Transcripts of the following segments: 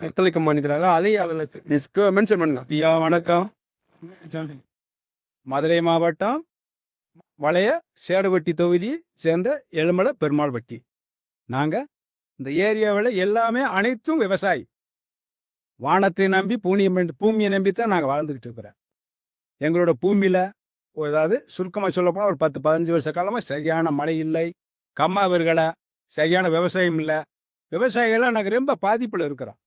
ஒத்துழைக்க மாட்டேங்கிறாங்க. அதையும் அதில் மென்ஷன் பண்ணுங்க. ஐயா வணக்கம். மதுரை மாவட்டம் வளைய சேடுவட்டி தொகுதி சேர்ந்த எலுமலை பெருமாள் வட்டி. நாங்கள் இந்த ஏரியாவில் எல்லாமே அனைத்தும் விவசாயி. வானத்தை நம்பி பூமியை நம்பித்தான் நாங்கள் வாழ்ந்துக்கிட்டு இருக்கிறோம். எங்களோட பூமியில் ஏதாவது சுருக்கமாக சொல்லப்போனால் ஒரு 10-15 வருஷ காலமாக சரியான மழை இல்லை, கம்மாவர்களை சரியான விவசாயம் இல்லை. விவசாயிகள்லாம் நாங்கள் ரொம்ப பாதிப்பில் இருக்கிறோம்.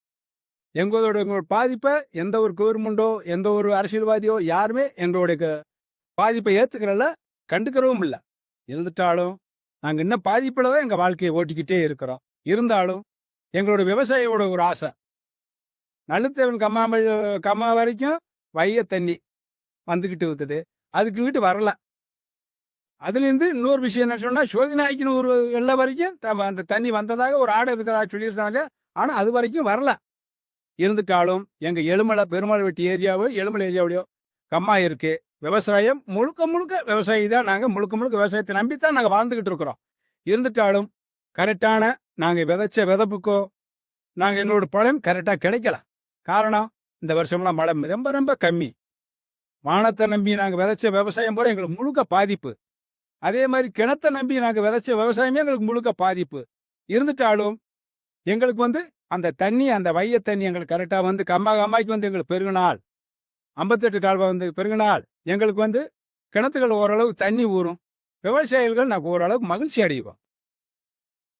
எங்களோட பாதிப்பை எந்த ஒரு கவர்மெண்ட்டோ எந்த ஒரு அரசியல்வாதியோ யாருமே எங்களுடைய பாதிப்பை ஏற்றுக்கிறல, கண்டுக்கிறவும் இல்லை. இருந்துட்டாலும் நாங்கள் இன்னும் பாதிப்பில் தான் எங்கள் வாழ்க்கையை ஓட்டிக்கிட்டே இருக்கிறோம். இருந்தாலும் எங்களோட விவசாயியோட ஒரு ஆசை, நடுத்தேவன் கம்மா வரைக்கும் வைய தண்ணி வந்துக்கிட்டு இருக்குது, அதுக்கு வரல. அதுலேருந்து இன்னொரு விஷயம் என்ன சொன்னால், சோதிநாய்க்குன்னு ஒரு எல்லை வரைக்கும் அந்த தண்ணி வந்ததாக ஒரு ஆடை இருக்கிறதா சொல்லியிருந்தாங்க. ஆனால் அது வரைக்கும் வரல. இருந்துட்டாலும் எங்கள் எலுமலை பெருமாள் வெட்டி ஏரியாவோ எலுமலை ஏரியாவிலையோ கம்மா இருக்குது. விவசாயம் முழுக்க முழுக்க விவசாயி தான். நாங்கள் முழுக்க முழுக்க விவசாயத்தை நம்பித்தான் நாங்கள் வாழ்ந்துக்கிட்டு இருக்கிறோம். இருந்துட்டாலும் கரெக்டான நாங்கள் விதைச்ச விதப்புக்கோ நாங்கள் எங்களோட பழம் கரெக்டாக கிடைக்கல. காரணம், இந்த வருஷம்லாம் மழை ரொம்ப ரொம்ப கம்மி. வானத்தை நம்பி நாங்கள் விதைச்ச விவசாயம் போல எங்களுக்கு முழுக்க பாதிப்பு. அதே மாதிரி கிணத்தை நம்பி நாங்கள் விதைச்ச விவசாயமே எங்களுக்கு முழுக்க பாதிப்பு. இருந்துட்டாலும் எங்களுக்கு அந்த தண்ணி, அந்த வைய தண்ணி எங்களுக்கு கரெக்டாக கம்மாய்க்கு எங்களுக்கு பெருகினால், 58 கால்வாய் பெருகினால் எங்களுக்கு கிணத்துகள் ஓரளவு தண்ணி ஊறும். விவசாயிகள் நாங்கள் ஓரளவுக்கு மகிழ்ச்சி அடைவோம்.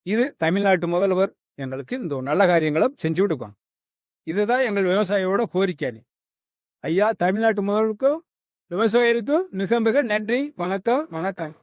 இது தமிழ்நாட்டு முதல்வர் எங்களுக்கு இந்த நல்ல காரியங்களை செஞ்சு விட்டுக்கோம். இதுதான் எங்கள் விவசாயியோட கோரிக்கை. ஐயா தமிழ்நாட்டு முதல்வருக்கும் விவசாயிகளுக்கும் மிக மிக நன்றி. வணக்கம்.